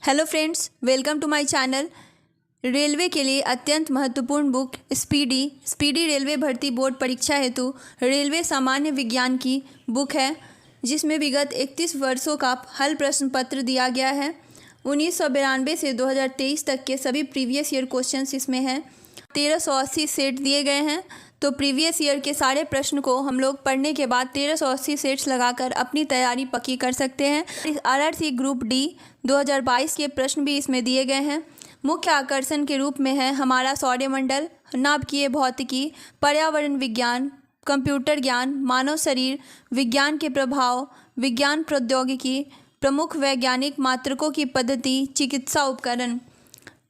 Hello friends, welcome to my channel. Railway के लिए अत्यंत महत्वपूर्ण बुक स्पीडी रेलवे भर्ती बोर्ड परीक्षा हेतु रेलवे सामान्य विज्ञान की बुक है, जिसमें विगत 31 वर्षों का हल प्रश्न पत्र दिया गया है। 1992 से 2023 तक के सभी प्रीवियस ईयर क्वेश्चंस इसमें हैं। 1380 सेट दिए गए हैं, तो प्रीवियस ईयर के सारे प्रश्न को हम लोग पढ़ने के बाद 1380 सेट्स लगाकर अपनी तैयारी पक्की कर सकते हैं। आरआरसी ग्रुप डी 2022 के प्रश्न भी इसमें दिए गए हैं। मुख्य आकर्षण के रूप में है हमारा सौरमंडल, नाभिकीय भौतिकी, पर्यावरण विज्ञान, कंप्यूटर ज्ञान, मानव शरीर, विज्ञान के प्रभाव, विज्ञान प्रौद्योगिकी, प्रमुख वैज्ञानिक मात्रकों की पद्धति, चिकित्सा उपकरण।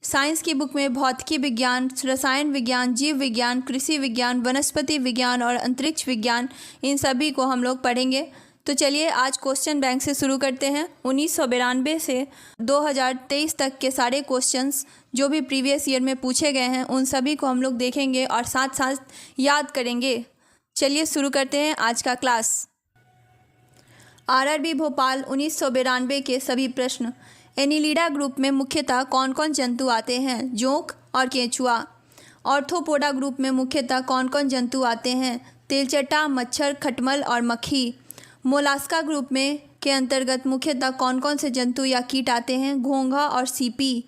साइंस की बुक में भौतिकी विज्ञान, रसायन विज्ञान, जीव विज्ञान, कृषि विज्ञान, वनस्पति विज्ञान और अंतरिक्ष विज्ञान, इन सभी को हम लोग पढ़ेंगे। तो चलिए आज क्वेश्चन बैंक से शुरू करते हैं। 1992 से 2023 तक के सारे क्वेश्चंस जो भी प्रीवियस ईयर में पूछे गए हैं उन सभी को हम लोग देखेंगे और साथ साथ याद करेंगे। चलिए शुरू करते हैं आज का क्लास। आरआरबी भोपाल 1992 के सभी प्रश्न। एनिलिडा ग्रुप में मुख्यतः कौन कौन जंतु आते हैं? जोंक और केंचुआ। ऑर्थोपोडा ग्रुप में मुख्यतः कौन कौन जंतु आते हैं? तेलचट्टा, मच्छर, खटमल और मक्खी। मोलास्का ग्रुप में के अंतर्गत मुख्यतः कौन कौन से जंतु या कीट आते हैं? घोंघा और सीपी।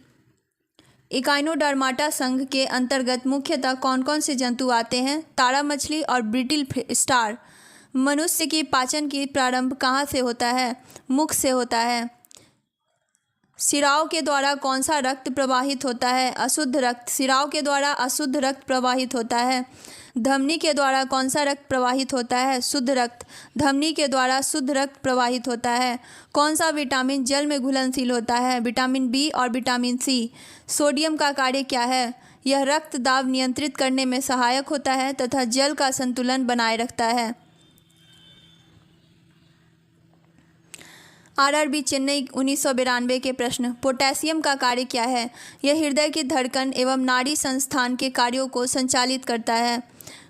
इकाइनोडर्माटा संघ के अंतर्गत मुख्यतः कौन कौन से जंतु आते हैं? तारा मछली और ब्रिटिल स्टार। मनुष्य की पाचन की प्रारंभ कहाँ से होता है? मुख से होता है। सिराओं के द्वारा कौन सा रक्त प्रवाहित होता है? अशुद्ध रक्त। सिराओं के द्वारा अशुद्ध रक्त प्रवाहित होता है। धमनी के द्वारा कौन सा रक्त प्रवाहित होता है? शुद्ध रक्त। धमनी के द्वारा शुद्ध रक्त प्रवाहित होता है। कौन सा विटामिन जल में घुलनशील होता है? विटामिन बी और विटामिन सी। सोडियम का कार्य क्या है? यह रक्त दाब नियंत्रित करने में सहायक होता है तथा जल का संतुलन बनाए रखता है। आरआरबी चेन्नई 1992 के प्रश्न। पोटेशियम का कार्य क्या है? यह हृदय की धड़कन एवं नाड़ी संस्थान के कार्यों को संचालित करता है।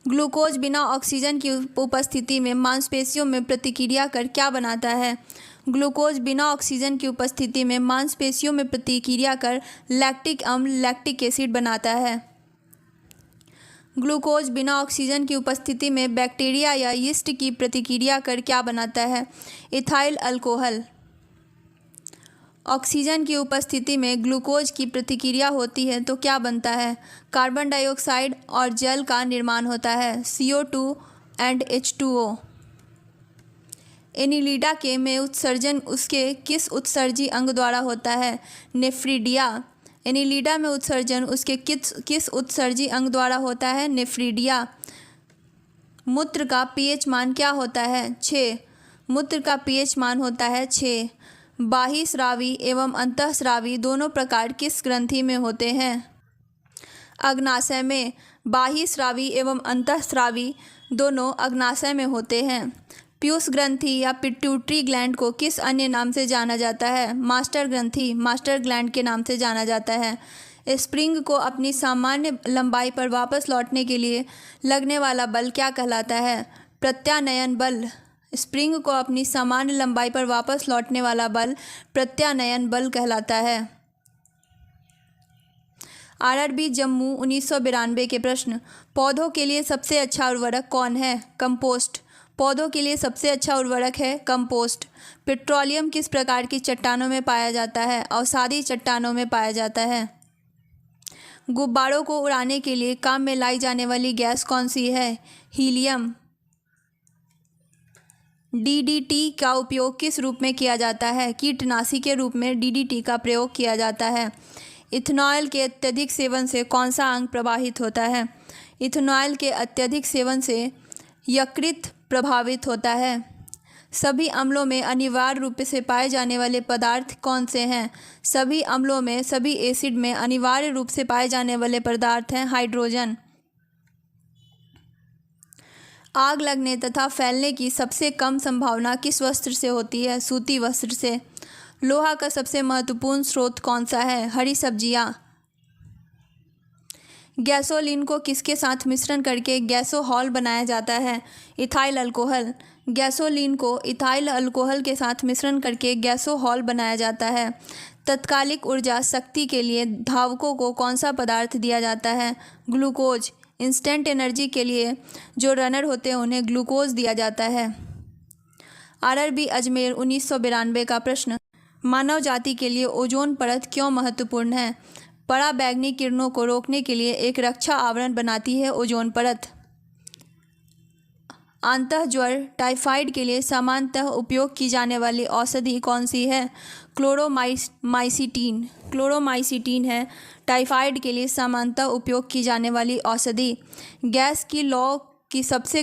ग्लूकोज बिना ऑक्सीजन की उपस्थिति में मांसपेशियों में प्रतिक्रिया कर क्या बनाता है? ग्लूकोज बिना ऑक्सीजन की उपस्थिति में मांसपेशियों में प्रतिक्रिया कर लैक्टिक अम्ल लैक्टिक एसिड बनाता है। ग्लूकोज बिना ऑक्सीजन की उपस्थिति में बैक्टीरिया या यीस्ट की प्रतिक्रिया कर क्या बनाता है? Ethyl alcohol. ऑक्सीजन की उपस्थिति में ग्लूकोज की प्रतिक्रिया होती है तो क्या बनता है? कार्बन डाइऑक्साइड और जल का निर्माण होता है, CO2 एंड H2O। एनिलिडा के में उत्सर्जन उसके किस उत्सर्जी अंग द्वारा होता है? नेफ्रिडिया। एनिलिडा में उत्सर्जन उसके किस उत्सर्जी अंग द्वारा होता है? नेफ्रिडिया। मूत्र का pH मान क्या होता है? 6। मूत्र का pH मान होता है 6। बाह्यस्रावी एवं अंतःस्रावी दोनों प्रकार किस ग्रंथि में होते हैं? अग्नाशय में। बाह्यस्रावी एवं अंतःस्रावी दोनों अग्नाशय में होते हैं। पीयूष ग्रंथि या पिट्यूटरी ग्लैंड को किस अन्य नाम से जाना जाता है? मास्टर ग्रंथि, मास्टर ग्लैंड के नाम से जाना जाता है। स्प्रिंग को अपनी सामान्य लंबाई पर वापस लौटने के लिए लगने वाला बल क्या कहलाता है? प्रत्यानयन बल। स्प्रिंग को अपनी सामान्य लंबाई पर वापस लौटने वाला बल प्रत्यानयन बल कहलाता है। आरआरबी जम्मू 1992 के प्रश्न। पौधों के लिए सबसे अच्छा उर्वरक कौन है? कंपोस्ट। पौधों के लिए सबसे अच्छा उर्वरक है कंपोस्ट। पेट्रोलियम किस प्रकार की चट्टानों में पाया जाता है? अवसादी चट्टानों में पाया जाता है। गुब्बारों को उड़ाने के लिए काम में लाई जाने वाली गैस कौन सी है? हीलियम। DDT का उपयोग किस रूप में किया जाता है? कीटनाशी के रूप में DDT का प्रयोग किया जाता है। इथेनॉल के अत्यधिक सेवन से कौन सा अंग प्रभावित होता है? इथेनॉल के अत्यधिक सेवन से यकृत प्रभावित होता है। सभी अम्लों में अनिवार्य रूप से पाए जाने वाले पदार्थ कौन से हैं? सभी अम्लों में, सभी एसिड में अनिवार्य रूप से पाए जाने वाले पदार्थ हैं हाइड्रोजन। आग लगने तथा फैलने की सबसे कम संभावना किस वस्त्र से होती है? सूती वस्त्र से। लोहा का सबसे महत्वपूर्ण स्रोत कौन सा है? हरी सब्जियां। गैसोलीन को किसके साथ मिश्रण करके गैसोहॉल बनाया जाता है? Ethyl alcohol. गैसोलीन को इथाइल अल्कोहल के साथ मिश्रण करके गैसोहॉल बनाया जाता है। तत्कालिक ऊर्जा शक्ति के लिए धावकों को कौन सा पदार्थ दिया जाता है? ग्लूकोज। इंस्टेंट एनर्जी के लिए जो रनर होते हैं उन्हें ग्लूकोज दिया जाता है। आरआरबी अजमेर 1992 का प्रश्न, मानव जाति के लिए ओजोन परत क्यों महत्वपूर्ण है? पराबैंगनी किरणों को रोकने के लिए एक रक्षा आवरण बनाती है ओजोन परत। आंतः ज्वर टाइफाइड के लिए सामान्यतः उपयोग की जाने वाली औषधि कौन सी है? क्लोरोमाइसिटीन। क्लोरोमाइसिटीन है टाइफाइड के लिए सामान्यतः उपयोग की जाने वाली औषधि। गैस की लौ की सबसे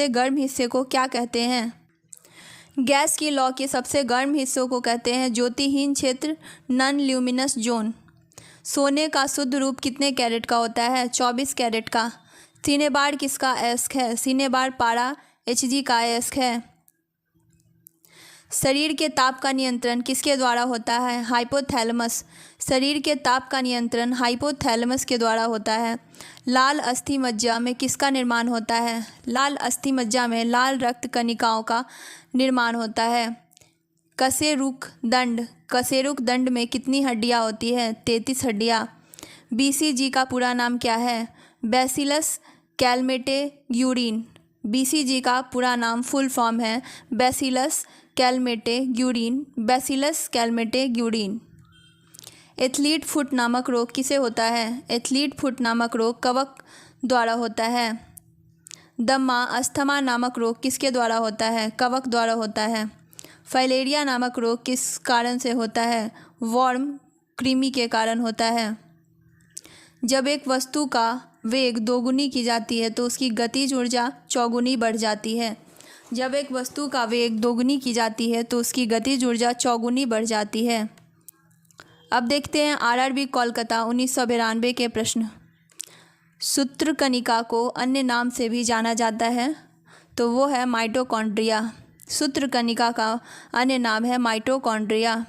गर्म हिस्से को क्या कहते हैं? गैस की लौ के सबसे गर्म हिस्सों को कहते हैं ज्योतिहीन क्षेत्र, नॉन ल्यूमिनस जोन। सोने का शुद्ध रूप कितने कैरेट का होता है? 24 कैरेट का। सिनेबार किसका अयस्क है? सिनेबार पारा Hg का अयस्क है। शरीर के ताप का नियंत्रण किसके द्वारा होता है? हाइपोथैलेमस। शरीर के ताप का नियंत्रण हाइपोथैलेमस के द्वारा होता है। लाल अस्थि मज्जा में किसका निर्माण होता है? लाल अस्थि मज्जा में लाल रक्त कणिकाओं का निर्माण होता है। कशेरुक दंड में कितनी हड्डियां होती है? 33 हड्डियां। BCG का पूरा नाम क्या है? बैसिलस कैलमेटेग्यूरिन। BCG का पूरा नाम फुल फॉर्म है बैसिलस कैलमेटेग्यूरिन। एथलीट फुट नामक रोग किसे होता है? एथलीट फुट नामक रोग कवक द्वारा होता है। दम्मा अस्थमा नामक रोग किसके द्वारा होता है? कवक द्वारा होता है। फाइलेरिया नामक रोग किस कारण से होता है? वर्म कृमि के कारण होता है। जब एक वस्तु का वेग दोगुनी की जाती है तो उसकी गतिज ऊर्जा चौगुनी बढ़ जाती है। जब एक वस्तु का वेग दोगुनी की जाती है तो उसकी गतिज ऊर्जा चौगुनी बढ़ जाती है। अब देखते हैं आरआरबी कोलकाता 1992 के प्रश्न। सूत्रकणिका को अन्य नाम से भी जाना जाता है तो वो है माइटोकॉन्ड्रिया। सूत्रकणिका का अन्य नाम है माइटोकॉन्ड्रिया।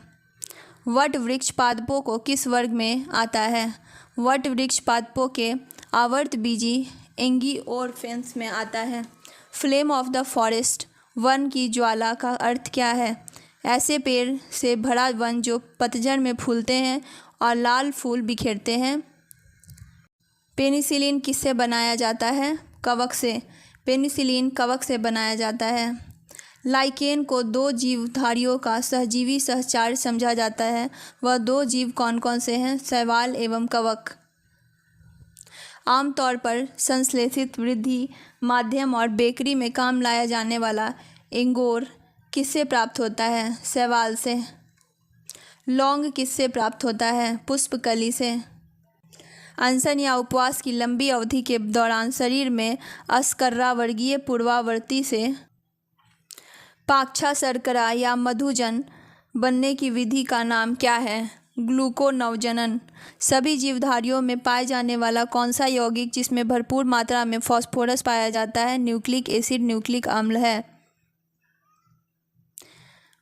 वट वृक्ष पादपों को किस वर्ग में आता है? वट वृक्ष पादपों के आवर्तबीजी एंगियोर्फेंस में आता है। Flame of the forest one की ज्वाला का अर्थ क्या है? ऐसे पेड़ से भरा वन जो पतझड़ में फूलते हैं और लाल फूल बिखेरते हैं। पेनिसिलिन किससे बनाया जाता है? कवक से। पेनिसिलिन कवक से बनाया जाता है। लाइकेन को दो जीवधारियों का सहजीवी सहचार समझा जाता है। वह दो जीव कौन कौन से हैं? शैवाल एवं कवक। आमतौर पर संश्लेषित वृद्धि माध्यम और बेकरी में काम लाया जाने वाला इंगोर किससे प्राप्त होता है? शैवाल से। लौंग किससे प्राप्त होता है? पुष्पकली से। अनशन या उपवास की लंबी अवधि के दौरान शरीर में अस्कर्रा वर्गीय पूर्वावर्ती से पाक्षा शर्करा या मधुजन बनने की विधि का नाम क्या है? ग्लूकोनवजनन। सभी जीवधारियों में पाए जाने वाला कौन सा यौगिक जिसमें भरपूर मात्रा में फास्फोरस पाया जाता है? न्यूक्लिक एसिड न्यूक्लिक अम्ल है।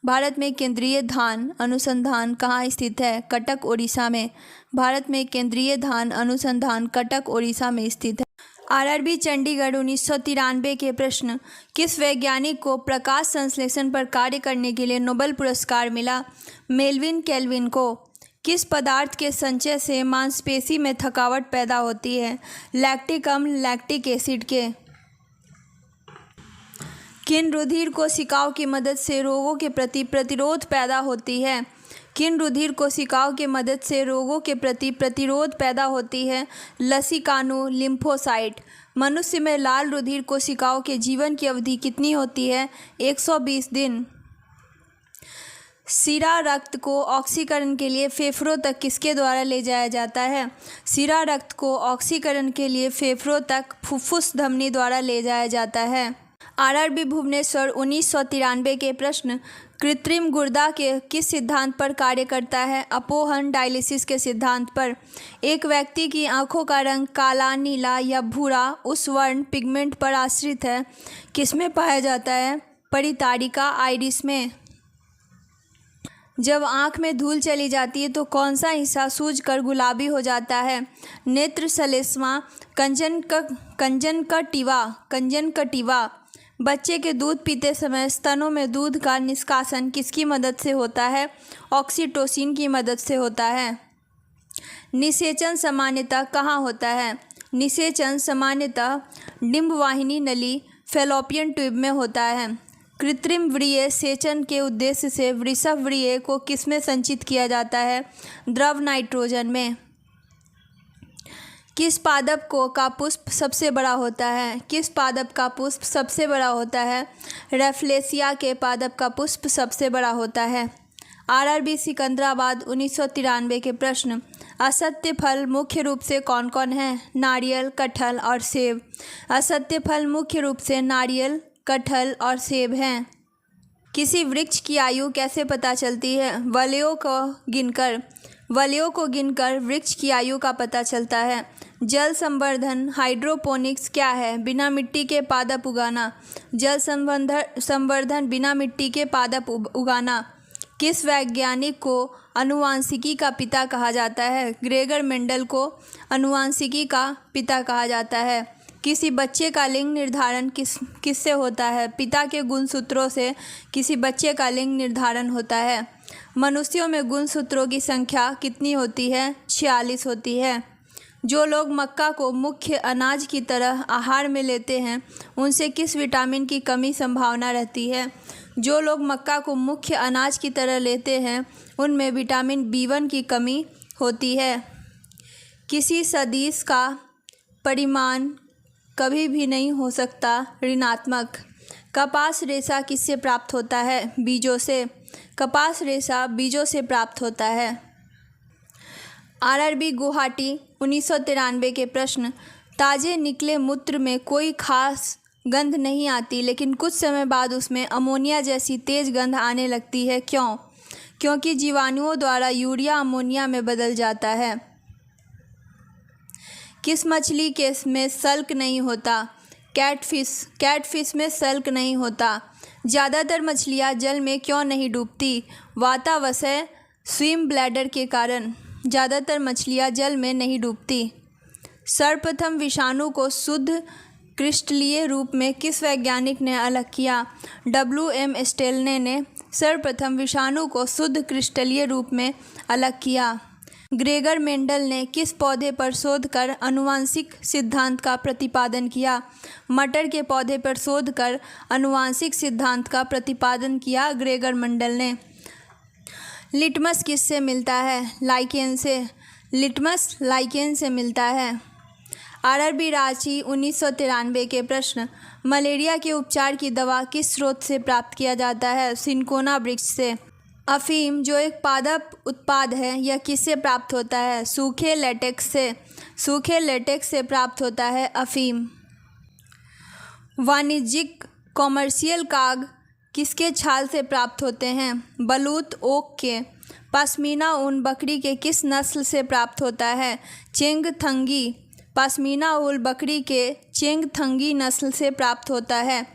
भारत में केंद्रीय धान अनुसंधान कहाँ स्थित है? कटक ओडिशा में। भारत में केंद्रीय धान अनुसंधान कटक ओडिशा में स्थित है। आरआरबी चंडीगढ़ 1993 के प्रश्न। किस वैज्ञानिक को प्रकाश संश्लेषण पर कार्य करने के लिए नोबेल पुरस्कार मिला? मेल्विन केल्विन को। किस पदार्थ के संचय से मांसपेशी में थकावट पैदा होती है? लैक्टिक अम्ल लैक्टिक एसिड के। किन रुधिर कोशिकाओं की मदद से रोगों के प्रति प्रतिरोध पैदा होती है? किन रुधिर कोशिकाओं की मदद से रोगों के प्रति प्रतिरोध पैदा होती है? लसीकाणु लिम्फोसाइट। मनुष्य में लाल रुधिर कोशिकाओं के जीवन की अवधि कितनी होती है? 120 दिन। सीरा रक्त को ऑक्सीकरण के लिए फेफड़ों तक किसके द्वारा ले जाया जाता है? सीरा रक्त को ऑक्सीकरण के लिए फेफड़ों तक फुफ्फुस धमनी द्वारा ले जाया जाता है। आरआरबी भुवनेश्वर 1993 के प्रश्न। कृत्रिम गुर्दा के किस सिद्धांत पर कार्य करता है? अपोहन डायलिसिस के सिद्धांत पर। एक व्यक्ति की आंखों का रंग काला, नीला या भूरा उस वर्ण पिगमेंट पर आश्रित है किसमें पाया जाता है? परितारिका आइरिस में। जब आँख में धूल चली जाती है तो कौन सा हिस्सा सूजकर गुलाबी हो जाता है? नेत्र श्लेष्मा कंजनकटिवा। बच्चे के दूध पीते समय स्तनों में दूध का निष्कासन किसकी मदद से होता है? ऑक्सीटोसिन की मदद से होता है। निषेचन सामान्यतः कहाँ होता है? निषेचन सामान्यतः डिंबवाहिनी नली फैलोपियन ट्यूब में होता है। कृत्रिम व्रीय सेचन के उद्देश्य से वृषभ व्रीय को किसमें संचित किया जाता है? द्रव नाइट्रोजन में। किस पादप का पुष्प सबसे बड़ा होता है? किस पादप का पुष्प सबसे बड़ा होता है? रेफ्लेसिया के पादप का पुष्प सबसे बड़ा होता है। आरआरबी सिकंदराबाद 1993 के प्रश्न। असत्य फल मुख्य रूप से कौन कौन है? नारियल, कटहल और सेब। असत्य फल मुख्य रूप से नारियल, कटहल और सेब हैं। किसी वृक्ष की आयु कैसे पता चलती है? वलयों को गिनकर वृक्ष की आयु का पता चलता है। जल संवर्धन हाइड्रोपोनिक्स क्या है? बिना मिट्टी के पादप उगाना। जल संवर्धन बिना मिट्टी के पादप उगाना। किस वैज्ञानिक को आनुवांशिकी का पिता कहा जाता है? ग्रेगर मेंडल को आनुवांशिकी का पिता कहा जाता है। किसी बच्चे का लिंग निर्धारण किससे होता है? पिता के गुणसूत्रों से किसी बच्चे का लिंग निर्धारण होता है। मनुष्यों में गुणसूत्रों की संख्या कितनी होती है? 46 होती है। जो लोग मक्का को मुख्य अनाज की तरह आहार में लेते हैं उनसे किस विटामिन की कमी संभावना रहती है? जो लोग मक्का को मुख्य अनाज की तरह लेते हैं उनमें विटामिन B1 की कमी होती है। किसी सदिश का परिमाण कभी भी नहीं हो सकता ऋणात्मक। कपास रेशा किससे प्राप्त होता है? बीजों से। कपास रेशा बीजों से प्राप्त होता है। आरआरबी गुवाहाटी 1993 के प्रश्न। ताजे निकले मूत्र में कोई खास गंध नहीं आती लेकिन कुछ समय बाद उसमें अमोनिया जैसी तेज गंध आने लगती है, क्यों? क्योंकि जीवाणुओं द्वारा यूरिया अमोनिया में बदल जाता है। किस मछली में सल्क नहीं होता? कैटफिश में सल्क नहीं होता। ज़्यादातर मछलियाँ जल में क्यों नहीं डूबती? वातावशय स्विम ब्लैडर के कारण ज़्यादातर मछलियाँ जल में नहीं डूबती। सर्वप्रथम विषाणु को शुद्ध क्रिस्टलीय रूप में किस वैज्ञानिक ने अलग किया? WM स्टेनले ने सर्वप्रथम विषाणु को शुद्ध क्रिस्टलीय रूप में अलग किया। ग्रेगर मेंडल ने किस पौधे पर शोध कर आनुवांशिक सिद्धांत का प्रतिपादन किया? मटर के पौधे पर शोध कर आनुवांशिक सिद्धांत का प्रतिपादन किया ग्रेगर मेंडल ने। लिटमस किससे मिलता है? लाइकेन से। लिटमस लाइकेन से मिलता है। आरआरबी रांची 1993 के प्रश्न। मलेरिया के उपचार की दवा किस स्रोत से प्राप्त किया जाता है? सिनकोना वृक्ष से। अफीम जो एक पादप उत्पाद है यह किससे प्राप्त होता है? सूखे लेटेक्स से। सूखे लेटेक्स से प्राप्त होता है अफीम। वाणिज्यिक कॉमर्शियल काग किसके छाल से प्राप्त होते हैं? बलूत ओक के। पश्मीना ऊन बकरी के किस नस्ल से प्राप्त होता है? चेंगथंगी। पश्मीना ऊन बकरी के चेंगथंगी नस्ल से प्राप्त होता है।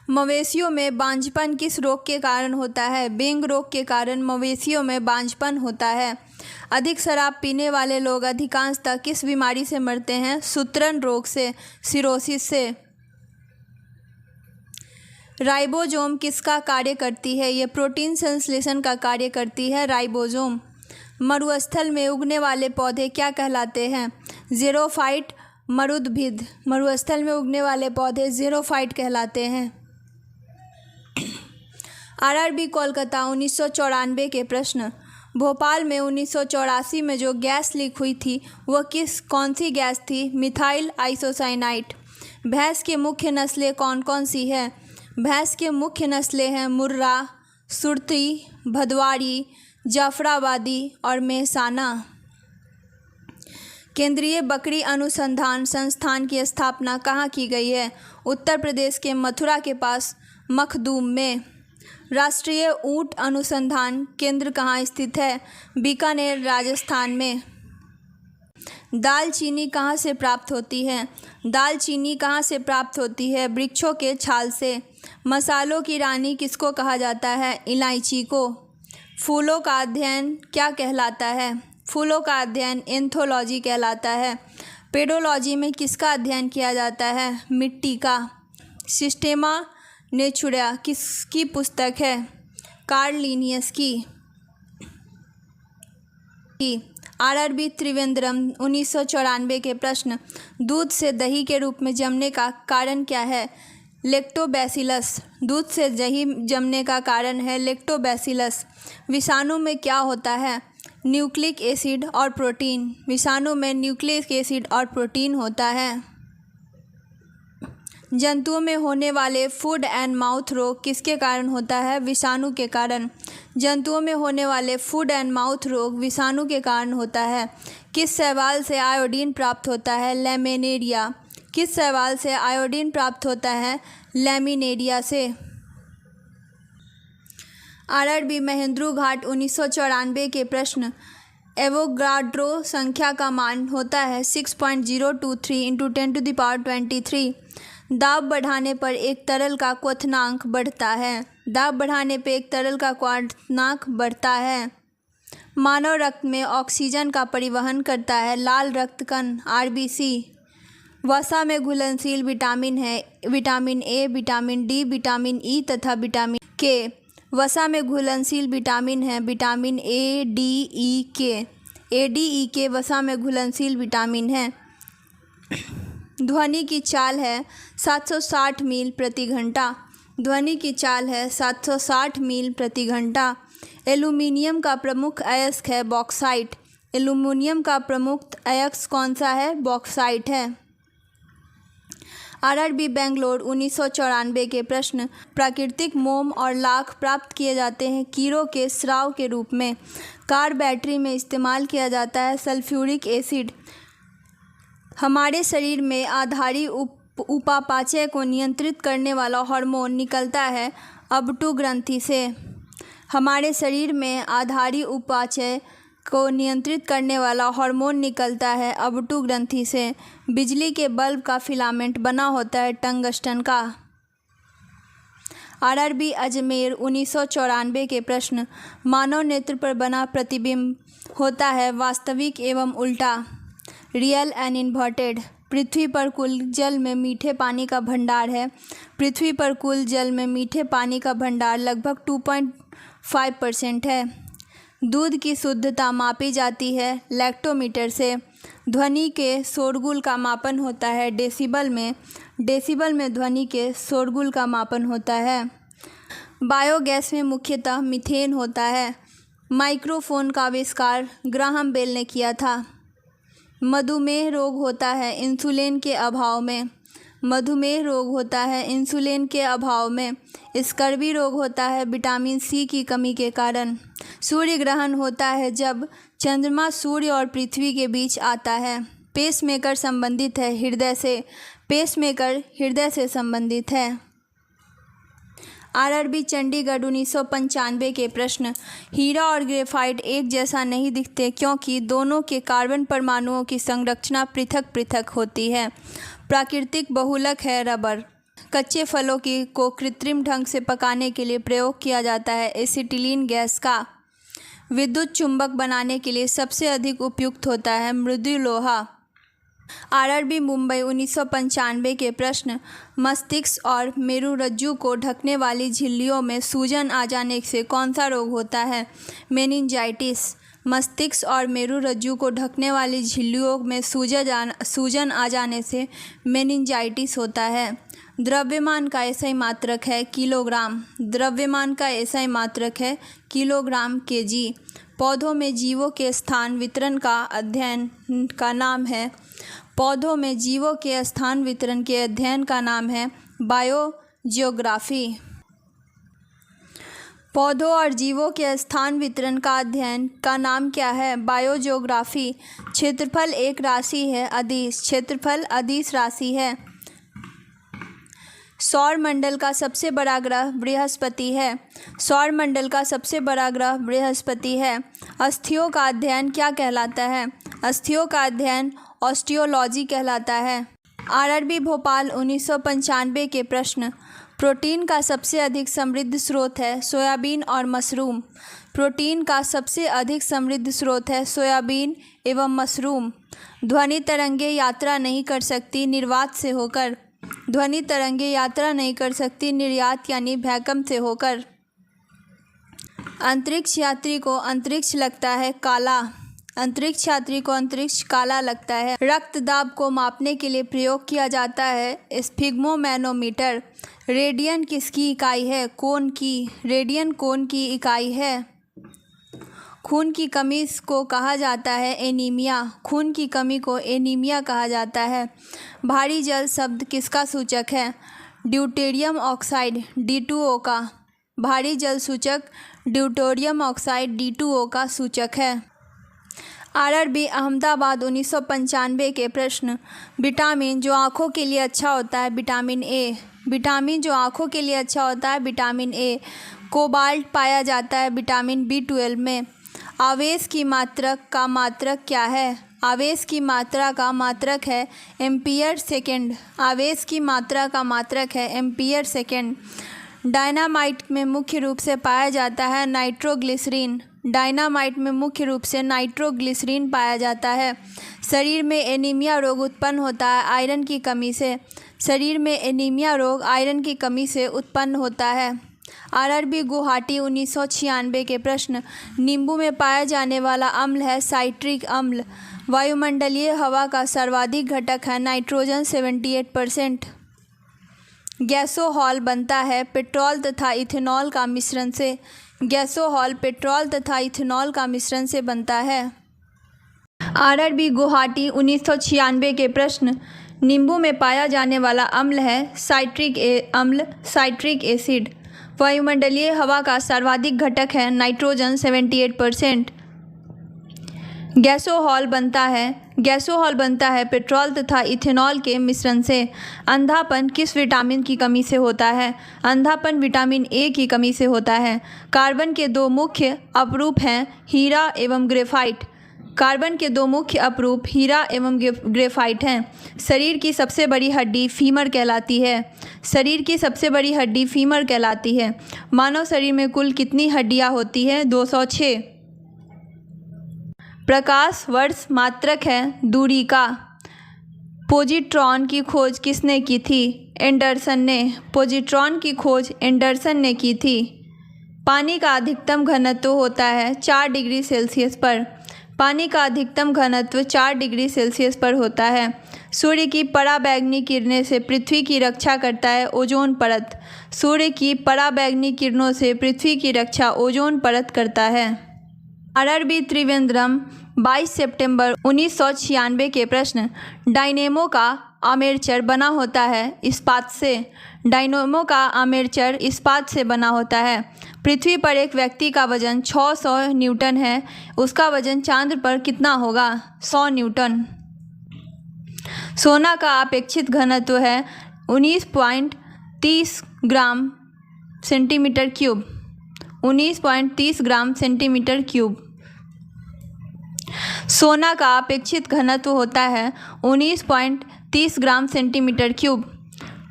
मवेशियों में बांझपन किस रोग के कारण होता है? बेंग रोग के कारण मवेशियों में बांझपन होता है। अधिक शराब पीने वाले लोग अधिकांशतः किस बीमारी से मरते हैं? सूत्रण रोग से, सिरोसिस से। राइबोसोम किसका कार्य करती है? ये प्रोटीन संश्लेषण का कार्य करती है राइबोसोम। मरुस्थल में उगने वाले पौधे क्या कहलाते हैं? ज़ेरोफाइट मरुद्भिद। मरुस्थल में उगने वाले पौधे ज़ेरोफाइट कहलाते हैं। आरआरबी कोलकाता 1994 के प्रश्न। भोपाल में 1984 में जो गैस लीक हुई थी वह कौन सी गैस थी? Methyl isocyanate. भैंस की मुख्य नस्लें कौन कौन सी हैं? भैंस के मुख्य नस्लें हैं मुर्रा, सुरती, भदवाड़ी, जाफराबादी और मेहसाना। केंद्रीय बकरी अनुसंधान संस्थान की स्थापना कहाँ की गई है? उत्तर प्रदेश के मथुरा के पास मखदूम में। राष्ट्रीय ऊंट अनुसंधान केंद्र कहाँ स्थित है? बीकानेर, राजस्थान में। दालचीनी कहाँ से प्राप्त होती है? दालचीनी कहाँ से प्राप्त होती है? वृक्षों के छाल से। मसालों की रानी किसको कहा जाता है? इलायची को। फूलों का अध्ययन क्या कहलाता है? फूलों का अध्ययन एंथोलॉजी कहलाता है। पेडोलॉजी में किसका अध्ययन किया जाता है? मिट्टी का। सिस्टेमा नेचुरा किसकी पुस्तक है? कार्ल लिनियस की। आरआरबी त्रिवेंद्रम 1994 के प्रश्न, दूध से दही के रूप में जमने का कारण क्या है? लैक्टोबैसिलस। दूध से दही जमने का कारण है लैक्टोबैसिलस। विषाणु में क्या होता है? न्यूक्लिक एसिड और प्रोटीन। विषाणु में न्यूक्लिक एसिड और प्रोटीन होता है। जंतुओं में होने वाले फूड एंड माउथ रोग किसके कारण होता है? विषाणु के कारण। जंतुओं में होने वाले फूड एंड माउथ रोग विषाणु के कारण होता है। किस शैवाल से आयोडीन प्राप्त होता है? लैमिनेरिया। किस शैवाल से आयोडीन प्राप्त होता है? लैमिनेरिया से। आरआरबी महेंद्रू घाट 1994 के प्रश्न, एवोगाड्रो संख्या का मान होता है 6.023 × 10⁻23। दाब बढ़ाने पर एक तरल का क्वथनांक बढ़ता है। दाब बढ़ाने पर एक तरल का क्वथनांक बढ़ता है। मानव रक्त में ऑक्सीजन का परिवहन करता है लाल रक्त कण आरबीसी। वसा में घुलनशील विटामिन है vitamin A, vitamin D, vitamin E तथा विटामिन के। वसा में घुलनशील विटामिन है विटामिन ए, डी, ई, के। ए, डी, ई, के वसा में घुलनशील विटामिन है। ध्वनि की चाल है 760 मील प्रति घंटा। ध्वनि की चाल है 760 मील प्रति घंटा। एल्यूमीनियम का प्रमुख अयस्क है बॉक्साइट। एल्यूमीनियम का प्रमुख अयस्क कौन सा है? बॉक्साइट है। आरआरबी बेंगलोर 1994 के प्रश्न, प्राकृतिक मोम और लाख प्राप्त किए जाते हैं कीड़ों के स्राव के रूप में। कार बैटरी में इस्तेमाल किया जाता है सल्फ्यूरिक एसिड। हमारे शरीर में आधारी उपापचय को नियंत्रित करने वाला हार्मोन निकलता है अबटू ग्रंथि से। हमारे शरीर में आधारी उपापचय को नियंत्रित करने वाला हार्मोन निकलता है अबटू ग्रंथि से। बिजली के बल्ब का फिलामेंट बना होता है टंगस्टन का। आरआरबी अजमेर 1994 के प्रश्न, मानव नेत्र पर बना प्रतिबिंब होता है वास्तविक एवं उल्टा, रियल एंड इन्वर्टेड। पृथ्वी पर कुल जल में मीठे पानी का भंडार है। पृथ्वी पर कुल जल में मीठे पानी का भंडार लगभग 2.5% है। दूध की शुद्धता मापी जाती है लैक्टोमीटर से। ध्वनि के शोरगुल का मापन होता है डेसिबल में। डेसिबल में ध्वनि के शोरगुल का मापन होता है। बायोगैस में मुख्यतः मीथेन होता है। माइक्रोफोन का आविष्कार ग्राहम बेल ने किया था। मधुमेह रोग होता है इंसुलिन के अभाव में। मधुमेह रोग होता है इंसुलिन के अभाव में। स्कर्वी रोग होता है विटामिन सी की कमी के कारण। सूर्य ग्रहण होता है जब चंद्रमा सूर्य और पृथ्वी के बीच आता है। पेसमेकर संबंधित है हृदय से। पेसमेकर हृदय से संबंधित है। आरआरबी चंडीगढ़ 1995 के प्रश्न, हीरा और ग्रेफाइट एक जैसा नहीं दिखते क्योंकि दोनों के कार्बन परमाणुओं की संरचना पृथक पृथक होती है। प्राकृतिक बहुलक है रबर। कच्चे फलों को कृत्रिम ढंग से पकाने के लिए प्रयोग किया जाता है एसिटिलीन गैस का। विद्युत चुंबक बनाने के लिए सबसे अधिक उपयुक्त होता है मृदु लोहा। आरआरबी मुंबई 1995 के प्रश्न, मस्तिष्क और मेरुरज्जु को ढकने वाली झिल्लियों में सूजन आ जाने से कौन सा रोग होता है? मेनिंजाइटिस। मस्तिष्क और मेरुरज्जु को ढकने वाली झिल्लियों में सूजन आ जाने से मेनिंजाइटिस होता है। द्रव्यमान का एसआई मात्रक है किलोग्राम। द्रव्यमान का एसआई मात्रक है किलोग्राम केजी। पौधों में जीवों के स्थान वितरण का अध्ययन का नाम है पौधों में जीवों के स्थान वितरण के अध्ययन का नाम है बायोजियोग्राफी। पौधों और जीवों के स्थान वितरण का अध्ययन का नाम क्या है? बायोजियोग्राफी। क्षेत्रफल एक राशि है अदिश। क्षेत्रफल अदिश राशि है। सौर मंडल का सबसे बड़ा ग्रह बृहस्पति है। सौर मंडल का सबसे बड़ा ग्रह बृहस्पति है। अस्थियों का अध्ययन क्या कहलाता है? अस्थियों का अध्ययन ऑस्टियोलॉजी कहलाता है। आरआरबी भोपाल 1995 के प्रश्न, प्रोटीन का सबसे अधिक समृद्ध स्रोत है सोयाबीन और मशरूम। प्रोटीन का सबसे अधिक समृद्ध स्रोत है सोयाबीन एवं मशरूम। ध्वनि तरंगें यात्रा नहीं कर सकती निर्वात से होकर। ध्वनि तरंगें यात्रा नहीं कर सकती निर्यात यानी वैक्यूम से होकर। अंतरिक्ष यात्री को अंतरिक्ष लगता है काला। अंतरिक्ष यात्री को अंतरिक्ष काला लगता है। रक्त दाब को मापने के लिए प्रयोग किया जाता है स्फिग्मोमैनोमीटर। रेडियन किसकी इकाई है? कोण की। रेडियन कोण की इकाई है। खून की कमी को कहा जाता है एनीमिया। खून की कमी को एनीमिया कहा जाता है। भारी जल शब्द किसका सूचक है? ड्यूटेरियम ऑक्साइड D2O का। भारी जल सूचक ड्यूटेरियम ऑक्साइड D2O का सूचक है। RRB अहमदाबाद 1995 के प्रश्न। विटामिन जो आँखों के लिए अच्छा होता है विटामिन ए। विटामिन जो आँखों के लिए अच्छा होता है विटामिन ए। कोबाल्ट पाया जाता है विटामिन B12 में। आवेश की मात्रक का मात्रक क्या है? आवेश की मात्रा का मात्रक है एम्पियर सेकेंड। आवेश की मात्रा का मात्रक है एम्पियर सेकेंड। डायनामाइट में मुख्य रूप से पाया जाता है नाइट्रोग्लिसरीन। डायनामाइट में मुख्य रूप से नाइट्रोग्लिसरीन पाया जाता है। शरीर में एनीमिया रोग उत्पन्न होता है आयरन की कमी से। शरीर में एनीमिया रोग आयरन की कमी से उत्पन्न होता है। RRB गुवाहाटी 1996 के प्रश्न। नींबू में पाया जाने वाला अम्ल है साइट्रिक अम्ल। वायुमंडलीय हवा का सर्वाधिक घटक है नाइट्रोजन 78%। गैसोहॉल बनता है पेट्रोल तथा इथेनॉल का मिश्रण से। गैसोहॉल पेट्रोल तथा इथेनॉल का मिश्रण से बनता है। RRB गुवाहाटी 1996 के प्रश्न। नींबू में पाया जाने वाला अम्ल है साइट्रिक अम्ल साइट्रिक एसिड। वायुमंडलीय हवा का सर्वाधिक घटक है नाइट्रोजन 78%। गैसोहॉल बनता है पेट्रोल तथा इथेनॉल के मिश्रण से। अंधापन किस विटामिन की कमी से होता है? अंधापन विटामिन ए की कमी से होता है। कार्बन के दो मुख्य अपरूप हैं हीरा एवं ग्रेफाइट। कार्बन के दो मुख्य अपरूप हीरा एवं ग्रेफाइट हैं। शरीर की सबसे बड़ी हड्डी फीमर कहलाती है। शरीर की सबसे बड़ी हड्डी फीमर कहलाती है। मानव शरीर में कुल कितनी हड्डियां होती हैं? 206। प्रकाश वर्ष मात्रक है दूरी का। पोजिट्रॉन की खोज किसने की थी? एंडरसन ने। पोजिट्रॉन की खोज एंडरसन ने की थी। पानी का अधिकतम घनत्व होता है 4 डिग्री सेल्सियस पर। पानी का अधिकतम घनत्व 4 डिग्री सेल्सियस पर होता है। सूर्य की पराबैंगनी किरणें से पृथ्वी की रक्षा करता है ओजोन परत। सूर्य की पराबैंगनी किरणों से पृथ्वी की रक्षा ओजोन परत करता है। RRB त्रिवेंद्रम 22 सितंबर 1996 के प्रश्न। डायनेमो का आर्मेचर बना होता है इस्पात से। डायनेमो का आर्मेचर इस्पात से बना होता है। पृथ्वी पर एक व्यक्ति का वजन 600 न्यूटन है। उसका वजन चांद पर कितना होगा? 100 न्यूटन। सोना का अपेक्षित घनत्व है 19.30 gram centimetre cube. 19.30 gram centimetre cube. सोना का अपेक्षित घनत्व होता है 19.30 ग्राम सेंटीमीटर क्यूब।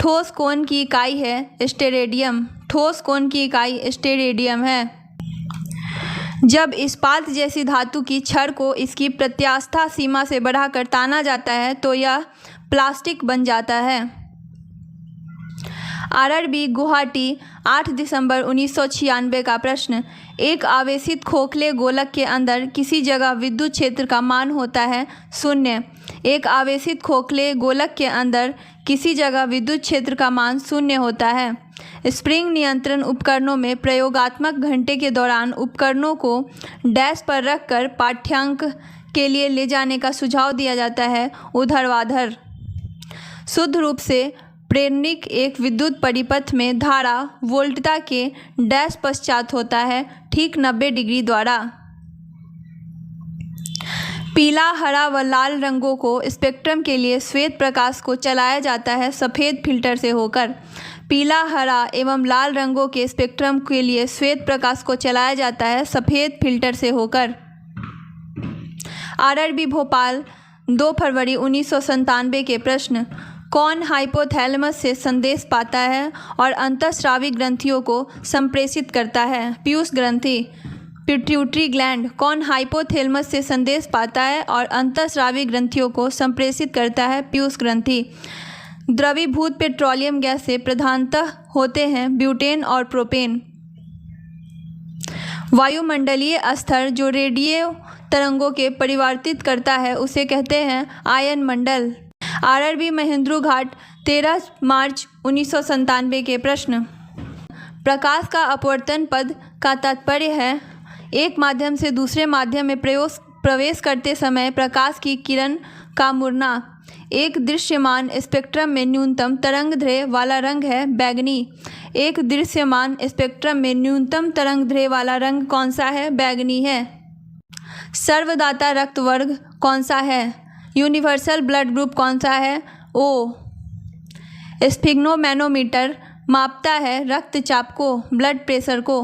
ठोस कोण की इकाई है स्टेरेडियम। ठोस कोण की इकाई स्टेरेडियम है। जब इस्पात जैसी धातु की छड़ को इसकी प्रत्यास्थ सीमा से बढ़ाकर ताना जाता है तो यह प्लास्टिक बन जाता है। RRB गुवाहाटी 8 दिसंबर 1996 का प्रश्न। एक आवेशित खोखले गोलक के अंदर किसी जगह विद्युत क्षेत्र का मान होता है 0। एक आवेशित खोखले गोलक के अंदर किसी जगह विद्युत क्षेत्र का मान 0 होता है। स्प्रिंग नियंत्रण उपकरणों में प्रयोगात्मक घंटे के दौरान उपकरणों को डैश पर रखकर पाठ्यांक के लिए ले जाने का सुझाव दिया जाता है ऊर्ध्वाधर। शुद्ध रूप से प्रेरणिक एक विद्युत परिपथ में धारा वोल्टता के डैश पश्चात होता है ठीक 90 डिग्री द्वारा। पीला, हरा व लाल रंगों को स्पेक्ट्रम के लिए श्वेत प्रकाश को चलाया जाता है सफ़ेद फिल्टर से होकर। पीला, हरा एवं लाल रंगों के स्पेक्ट्रम के लिए श्वेत प्रकाश को चलाया जाता है सफ़ेद फिल्टर से होकर। RRB भोपाल 2 फरवरी 1997 के प्रश्न। कौन हाइपोथैलेमस से संदेश पाता है और अंतःस्रावी ग्रंथियों को संप्रेषित करता है? पीयूष ग्रंथि। Pituitary gland. कौन हाइपोथैलेमस से संदेश पाता है और अंतःस्रावी ग्रंथियों को संप्रेषित करता है? पीयूष ग्रंथि। द्रवीभूत पेट्रोलियम गैस से प्रधानतः होते हैं ब्यूटेन और प्रोपेन। वायुमंडलीय स्तर जो रेडियो तरंगों के परिवर्तित करता है उसे कहते हैं आयन मंडल। आरआरबी महेंद्रू घाट 13 मार्च 1997 के प्रश्न। प्रकाश का अपवर्तन पद का तात्पर्य है एक माध्यम से दूसरे माध्यम में प्रवेश करते समय प्रकाश की किरण का मुड़ना। एक दृश्यमान स्पेक्ट्रम में न्यूनतम तरंगदैर्घ्य वाला रंग है बैंगनी। एक दृश्यमान स्पेक्ट्रम में न्यूनतम तरंगदैर्घ्य वाला रंग कौन सा है? बैंगनी है। सर्वदाता रक्त वर्ग कौन सा है? यूनिवर्सल ब्लड ग्रुप कौन सा है? ओ। स्फिग्नोमैनोमीटर मापता है रक्तचाप को, ब्लड प्रेशर को।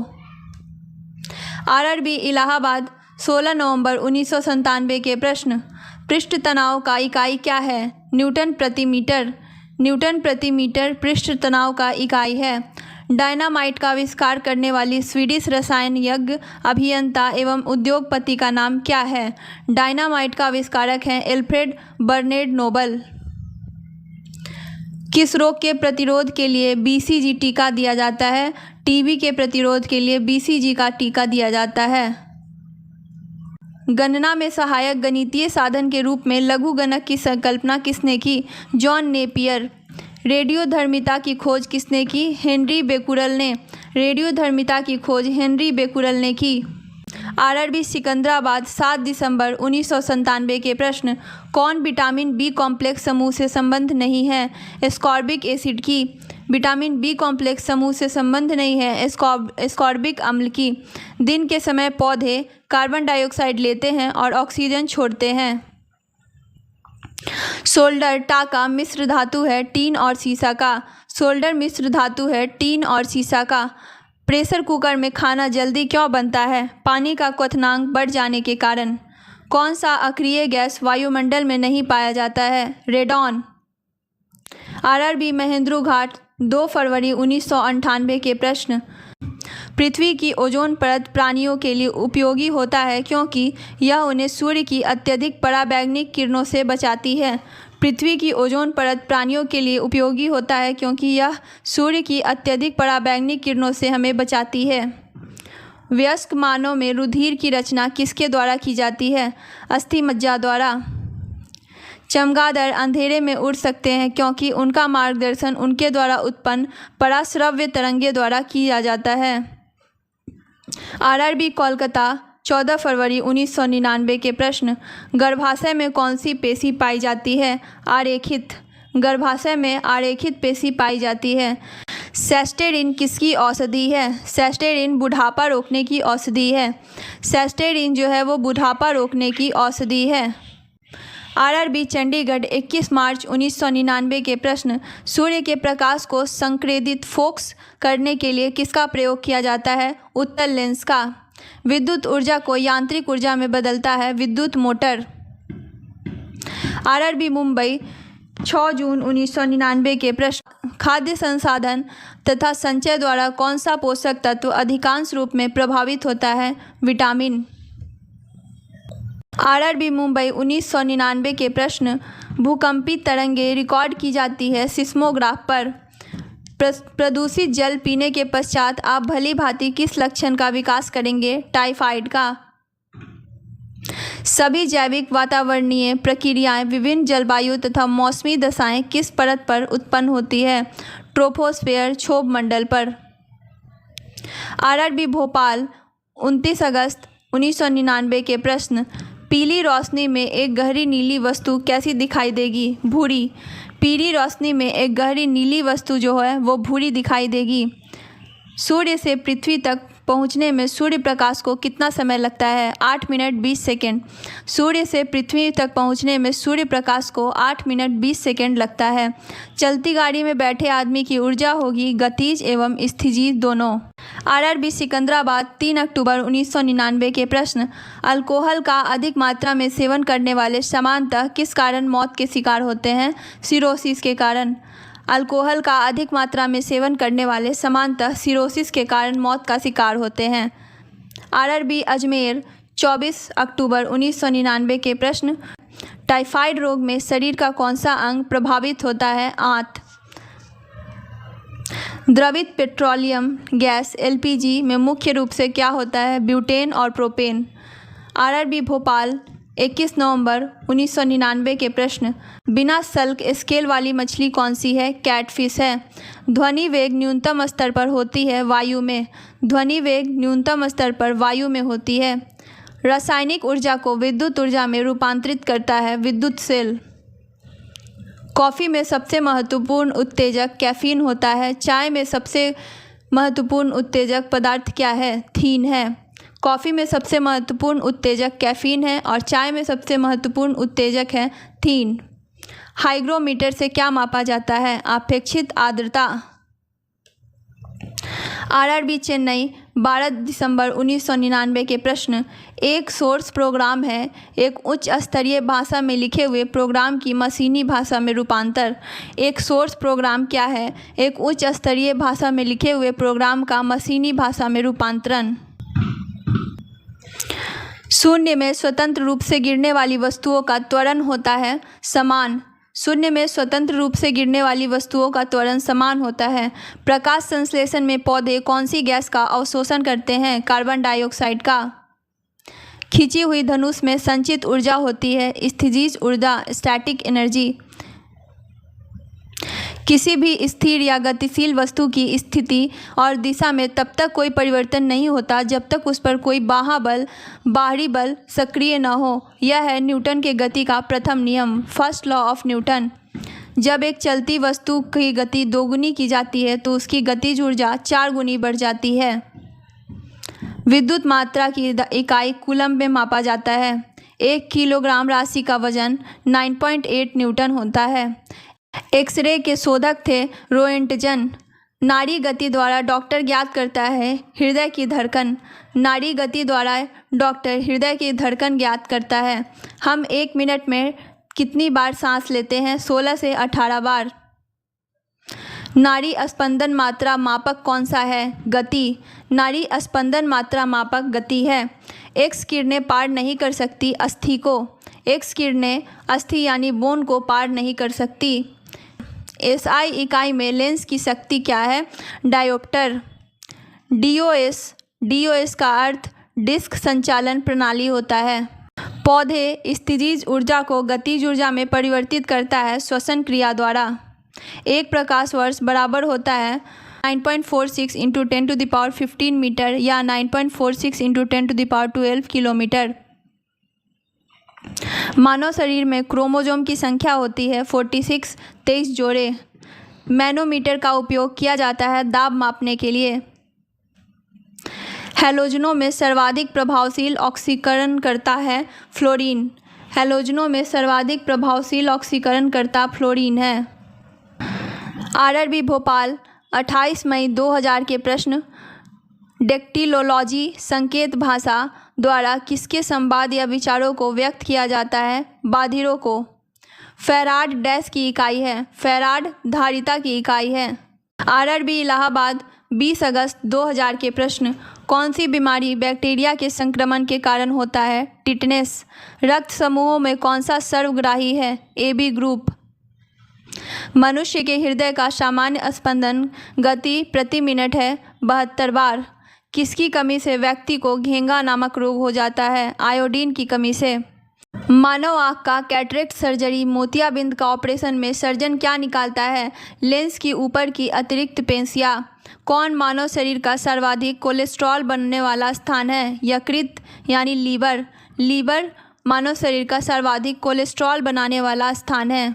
आरआरबी इलाहाबाद 16 नवंबर 1997 के प्रश्न। पृष्ठ तनाव का इकाई क्या है? न्यूटन प्रति मीटर। न्यूटन प्रति मीटर पृष्ठ तनाव का इकाई है। डायनामाइट का आविष्कार करने वाली स्वीडिश रसायन यज्ञ अभियंता एवं उद्योगपति का नाम क्या है? डायनामाइट का आविष्कारक हैं एल्फ्रेड बर्नेड नोबल। किस रोग के प्रतिरोध के लिए बीसीजी टीका दिया जाता है? टीबी के प्रतिरोध के लिए बीसीजी का टीका दिया जाता है। गणना में सहायक गणितीय साधन के रूप में लघुगणक की संकल्पना किसने की? John Napier. रेडियोधर्मिता की खोज किसने की? हेनरी बेकुरल ने। रेडियोधर्मिता की खोज हेनरी बेकुरल ने की। आरआरबी सिकंदराबाद 7 दिसंबर 1997 के प्रश्न। कौन विटामिन बी कॉम्प्लेक्स समूह से संबंध नहीं है? एस्कॉर्बिक एसिड की। विटामिन बी कॉम्प्लेक्स समूह से संबंध नहीं है एस्कॉर्बिक अम्ल की। दिन के समय पौधे कार्बन डाइऑक्साइड लेते हैं और ऑक्सीजन छोड़ते हैं। सोल्डर टाका मिश्र धातु है टीन और सीसा का। सोल्डर मिश्र धातु है टीन और सीसा का। प्रेशर कुकर में खाना जल्दी क्यों बनता है? पानी का क्वथनांक बढ़ जाने के कारण। कौन सा अक्रिय गैस वायुमंडल में नहीं पाया जाता है? रेडॉन। आरआरबी महेंद्रू घाट 2 फरवरी 1998 के प्रश्न। पृथ्वी की ओजोन परत प्राणियों के लिए उपयोगी होता है क्योंकि यह उन्हें सूर्य की अत्यधिक पराबैंगनिक किरणों से बचाती है। पृथ्वी की ओजोन परत प्राणियों के लिए उपयोगी होता है क्योंकि यह सूर्य की अत्यधिक पराबैंगनिक किरणों से हमें बचाती है। वयस्क मानव में रुधिर की रचना किसके द्वारा की जाती है? अस्थि मज्जा द्वारा। चमगादड़ अंधेरे में उड़ सकते हैं क्योंकि उनका मार्गदर्शन उनके द्वारा उत्पन्न पराश्रव्य तरंगे द्वारा किया जाता है। आरआरबी कोलकाता 14 फरवरी 1999 के प्रश्न। गर्भाशय में कौन सी पेशी पाई जाती है? आरेखित। गर्भाशय में आरेखित पेशी पाई जाती है। सेस्टेरिन किसकी औषधि है? सेस्टेरिन बुढ़ापा रोकने की औषधि है। सेस्टेरिन जो है वो बुढ़ापा रोकने की औषधि है। आरआरबी चंडीगढ़ 21 मार्च 1999 के प्रश्न। सूर्य के प्रकाश को संक्रेदित फोकस करने के लिए किसका प्रयोग किया जाता है? उत्तल लेंस का। विद्युत ऊर्जा को यांत्रिक ऊर्जा में बदलता है विद्युत मोटर। आरआरबी मुंबई 6 जून 1999 के प्रश्न। खाद्य संसाधन तथा संचय द्वारा कौन सा पोषक तत्व अधिकांश रूप में प्रभावित होता है? विटामिन। आरआरबी मुंबई 1999 के प्रश्न। भूकंपी तरंगे रिकॉर्ड की जाती है सिस्मोग्राफ पर। प्रदूषित जल पीने के पश्चात आप भली भांति किस लक्षण का विकास करेंगे? टाइफाइड का। सभी जैविक वातावरणीय प्रक्रियाएं विभिन्न जलवायु तथा मौसमी दशाएं किस परत पर उत्पन्न होती है? ट्रोपोस्फेयर क्षोभ मंडल पर। आरआरबी भोपाल 29 अगस्त 1999 के प्रश्न। पीली रोशनी में एक गहरी नीली वस्तु कैसी दिखाई देगी? भूरी। पीली रोशनी में एक गहरी नीली वस्तु जो है वो भूरी दिखाई देगी। सूर्य से पृथ्वी तक पहुंचने में सूर्य प्रकाश को कितना समय लगता है? 8 मिनट 20 सेकेंड। सूर्य से पृथ्वी तक पहुंचने में सूर्य प्रकाश को 8 मिनट 20 सेकेंड लगता है। चलती गाड़ी में बैठे आदमी की ऊर्जा होगी गतिज एवं स्थितिज दोनों। आरआरबी सिकंदराबाद 3 अक्टूबर 1999 के प्रश्न। अल्कोहल का अधिक मात्रा में सेवन करने वाले सामान्यतः किस कारण मौत के शिकार होते हैं? सिरोसिस के कारण। अल्कोहल का अधिक मात्रा में सेवन करने वाले सामान्यतः सिरोसिस के कारण मौत का शिकार होते हैं। आरआरबी अजमेर 24 अक्टूबर 1999 के प्रश्न। टाइफाइड रोग में शरीर का कौन सा अंग प्रभावित होता है? आंत। द्रवित पेट्रोलियम गैस एलपीजी में मुख्य रूप से क्या होता है? ब्यूटेन और प्रोपेन। आरआरबी भोपाल 21 नवंबर 1999 के प्रश्न। बिना सल्क स्केल वाली मछली कौन सी है? कैटफिश है। ध्वनि वेग न्यूनतम स्तर पर होती है वायु में। ध्वनि वेग न्यूनतम स्तर पर वायु में होती है। रासायनिक ऊर्जा को विद्युत ऊर्जा में रूपांतरित करता है विद्युत सेल। कॉफ़ी में सबसे महत्वपूर्ण उत्तेजक कैफीन होता है। चाय में सबसे महत्वपूर्ण उत्तेजक पदार्थ क्या है? थीन है। कॉफ़ी में सबसे महत्वपूर्ण उत्तेजक कैफीन है और चाय में सबसे महत्वपूर्ण उत्तेजक है थीन। हाइग्रोमीटर से क्या मापा जाता है? अपेक्षित आर्द्रता। आरआरबी चेन्नई 12 दिसंबर 1999 के प्रश्न। एक सोर्स प्रोग्राम है एक उच्च स्तरीय भाषा में लिखे हुए प्रोग्राम की मशीनी भाषा में रूपांतर। एक सोर्स प्रोग्राम क्या है? एक उच्च स्तरीय भाषा में लिखे हुए प्रोग्राम का मशीनी भाषा में रूपांतरण। शून्य में स्वतंत्र रूप से गिरने वाली वस्तुओं का त्वरण होता है समान। शून्य में स्वतंत्र रूप से गिरने वाली वस्तुओं का त्वरण समान होता है। प्रकाश संश्लेषण में पौधे कौन सी गैस का अवशोषण करते हैं? कार्बन डाइऑक्साइड का। खींची हुई धनुष में संचित ऊर्जा होती है स्थितिज ऊर्जा, स्टैटिक एनर्जी। किसी भी स्थिर या गतिशील वस्तु की स्थिति और दिशा में तब तक कोई परिवर्तन नहीं होता जब तक उस पर कोई बाहरी बल सक्रिय न हो। यह है न्यूटन के गति का प्रथम नियम, फर्स्ट लॉ ऑफ न्यूटन। जब एक चलती वस्तु की गति दोगुनी की जाती है तो उसकी गतिज ऊर्जा 4 गुनी बढ़ जाती है। विद्युत मात्रा की इकाई कूलम्ब में मापा जाता है। 1 किलोग्राम राशि का वजन 9.8 न्यूटन होता है। एक्सरे के शोधक थे रोएंटजन। नाड़ी गति द्वारा डॉक्टर ज्ञात करता है हृदय की धड़कन। नाड़ी गति द्वारा डॉक्टर हृदय की धड़कन ज्ञात करता है। हम 1 मिनट में कितनी बार सांस लेते हैं? 16 से 18 बार। नाड़ी स्पंदन मात्रा मापक कौन सा है? गति। नाड़ी स्पंदन मात्रा मापक गति है। एक्स किरणें पार नहीं कर सकती अस्थि को। एक्स किरणें अस्थि यानी बोन को पार नहीं कर सकती। एसआई इकाई में लेंस की शक्ति क्या है? डायोप्टर। डीओएस का अर्थ डिस्क संचालन प्रणाली होता है। पौधे स्थितिज ऊर्जा को गतिज ऊर्जा में परिवर्तित करता है श्वसन क्रिया द्वारा। 1 प्रकाश वर्ष बराबर होता है 9.46 इंटू 10⁻15 मीटर या 9.46 इंटू 10⁻12 किलोमीटर। मानव शरीर में क्रोमोसोम की संख्या होती है 46, 23 जोड़े। मैनोमीटर का उपयोग किया जाता है दाब मापने के लिए। हैलोजनों में सर्वाधिक प्रभावशील ऑक्सीकरणकर्ता है फ्लोरीन। हैलोजनों में सर्वाधिक प्रभावशील ऑक्सीकरणकर्ता फ्लोरीन है। आरआरबी भोपाल 28 मई 2000 के प्रश्न। डेक्टिलोलॉजी संकेत भाषा द्वारा किसके संवाद या विचारों को व्यक्त किया जाता है? बाधिरों को। फैराड डैश की इकाई है? फैराड धारिता की इकाई है। आरआरबी इलाहाबाद 20 अगस्त 2000 के प्रश्न। कौन सी बीमारी बैक्टीरिया के संक्रमण के कारण होता है? टिटनेस। रक्त समूहों में कौन सा सर्वग्राही है? AB group. मनुष्य के हृदय का सामान्य स्पंदन गति प्रति मिनट है 72 बार। किसकी कमी से व्यक्ति को घेंगा नामक रोग हो जाता है? आयोडीन की कमी से। मानव आँख का कैटरेक्ट सर्जरी मोतियाबिंद का ऑपरेशन में सर्जन क्या निकालता है? लेंस की ऊपर की अतिरिक्त पेशियाँ। कौन मानव शरीर का सर्वाधिक कोलेस्ट्रॉल बनने वाला स्थान है? यकृत यानी लीवर। लीवर मानव शरीर का सर्वाधिक कोलेस्ट्रॉल बनाने वाला स्थान है।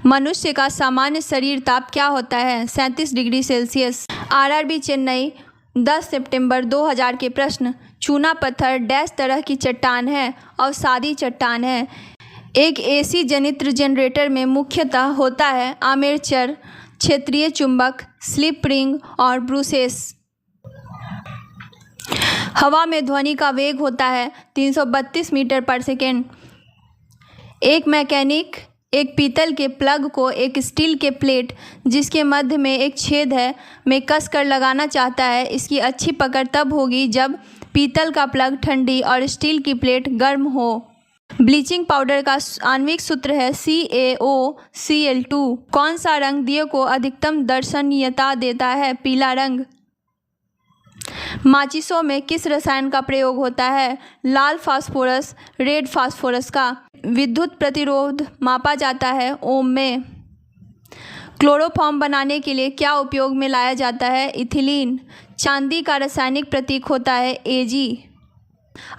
मनुष्य का सामान्य शरीर ताप क्या होता है? 37 डिग्री सेल्सियस। आरआरबी चेन्नई 10 सितंबर 2000 के प्रश्न। चूना पत्थर डैश तरह की चट्टान है और सादी चट्टान है। एक एसी जनित्र जनरेटर में मुख्यतः होता है आर्मेचर, क्षेत्रीय चुंबक, स्लिप रिंग और ब्रूसेस। हवा में ध्वनि का वेग होता है 332 मीटर पर सेकेंड। एक मैकेनिक एक पीतल के प्लग को एक स्टील के प्लेट जिसके मध्य में एक छेद है में कस कर लगाना चाहता है। इसकी अच्छी पकड़ तब होगी जब पीतल का प्लग ठंडी और स्टील की प्लेट गर्म हो। ब्लीचिंग पाउडर का आणविक सूत्र है CaOCl2। कौन सा रंग दिए को अधिकतम दर्शनीयता देता है? पीला रंग। माचिसों में किस रसायन का प्रयोग होता है? लाल फास्फोरस, रेड फास्फोरस का। विद्युत प्रतिरोध मापा जाता है ओम में। क्लोरोफॉर्म बनाने के लिए क्या उपयोग में लाया जाता है? इथिलीन। चांदी का रासायनिक प्रतीक होता है Ag।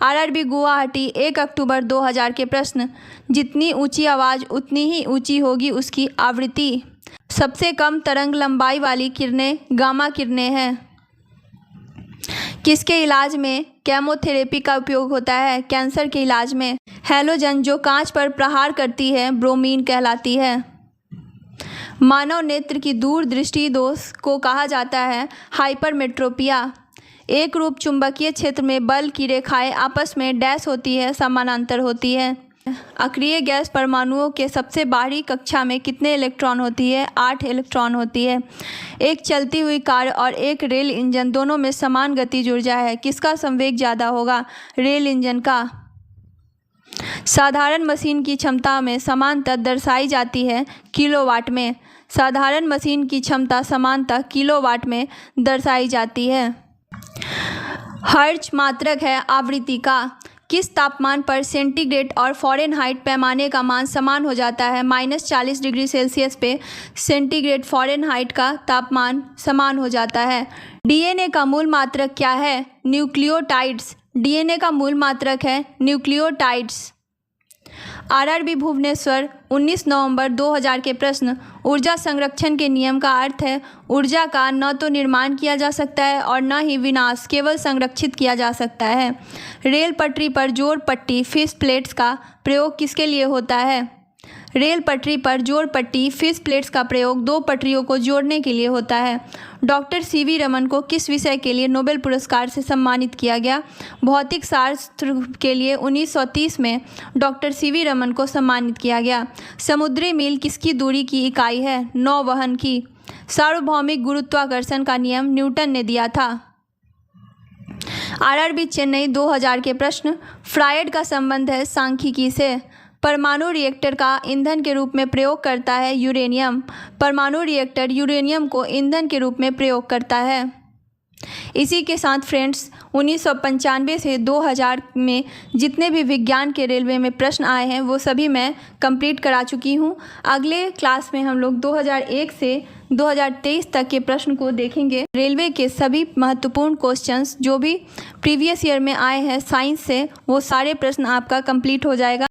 RRB गुवाहाटी 1 अक्टूबर 2000 के प्रश्न। जितनी ऊंची आवाज़ उतनी ही ऊंची होगी उसकी आवृत्ति। सबसे कम तरंग लंबाई वाली किरणें गामा किरणें हैं। किसके इलाज में केमोथेरेपी का उपयोग होता है? कैंसर के इलाज में। हैलोजन जो कांच पर प्रहार करती है ब्रोमीन कहलाती है। मानव नेत्र की दूरदृष्टि दोष को कहा जाता है हाइपरमेट्रोपिया। एक रूप चुंबकीय क्षेत्र में बल की रेखाएं आपस में डैश होती है, समानांतर होती है। अक्रिय गैस परमाणुओं के सबसे बाहरी कक्षा में कितने इलेक्ट्रॉन होती है? 8 इलेक्ट्रॉन होती है। एक चलती हुई कार और एक रेल इंजन दोनों में समान गतिज ऊर्जा है। किसका संवेग ज़्यादा होगा? रेल इंजन का। साधारण मशीन की क्षमता में समानता दर्शाई जाती है किलोवाट में। साधारण मशीन की क्षमता समानता किलोवाट में दर्शाई जाती है। हर्ट्ज मात्रक है आवृत्ति का। किस तापमान पर सेंटीग्रेड और फ़ारेनहाइट पैमाने का मान समान हो जाता है? -40 डिग्री सेल्सियस पे सेंटीग्रेड फ़ारेनहाइट का तापमान समान हो जाता है। डीएनए का मूल मात्रक क्या है? न्यूक्लियोटाइड्स। डीएनए का मूल मात्रक है न्यूक्लियोटाइड्स। RRB भुवनेश्वर 19 नवंबर 2000 के प्रश्न। ऊर्जा संरक्षण के नियम का अर्थ है ऊर्जा का न तो निर्माण किया जा सकता है और न ही विनाश, केवल संरक्षित किया जा सकता है। रेल पटरी पर जोड़ पट्टी फिश प्लेट्स का प्रयोग किसके लिए होता है? रेल पटरी पर जोड़ पट्टी फिश प्लेट्स का प्रयोग दो पटरियों को जोड़ने के लिए होता है। डॉक्टर CV रमन को किस विषय के लिए नोबेल पुरस्कार से सम्मानित किया गया? भौतिक शास्त्र के लिए 1930 में डॉक्टर CV रमन को सम्मानित किया गया। समुद्री मील किसकी दूरी की इकाई है? नौवहन की। सार्वभौमिक गुरुत्वाकर्षण का नियम न्यूटन ने दिया था। RRB चेन्नई 2000 के प्रश्न। फ्रायड का संबंध है सांख्यिकी से। परमाणु रिएक्टर का ईंधन के रूप में प्रयोग करता है यूरेनियम। परमाणु रिएक्टर यूरेनियम को ईंधन के रूप में प्रयोग करता है। इसी के साथ फ्रेंड्स 1995 से 2000 में जितने भी विज्ञान के रेलवे में प्रश्न आए हैं वो सभी मैं कंप्लीट करा चुकी हूँ। अगले क्लास में हम लोग 2001 से 2023 तक के प्रश्न को देखेंगे। रेलवे के सभी महत्वपूर्ण क्वेश्चंस जो भी प्रीवियस ईयर में आए हैं साइंस से, वो सारे प्रश्न आपका कंप्लीट हो जाएगा।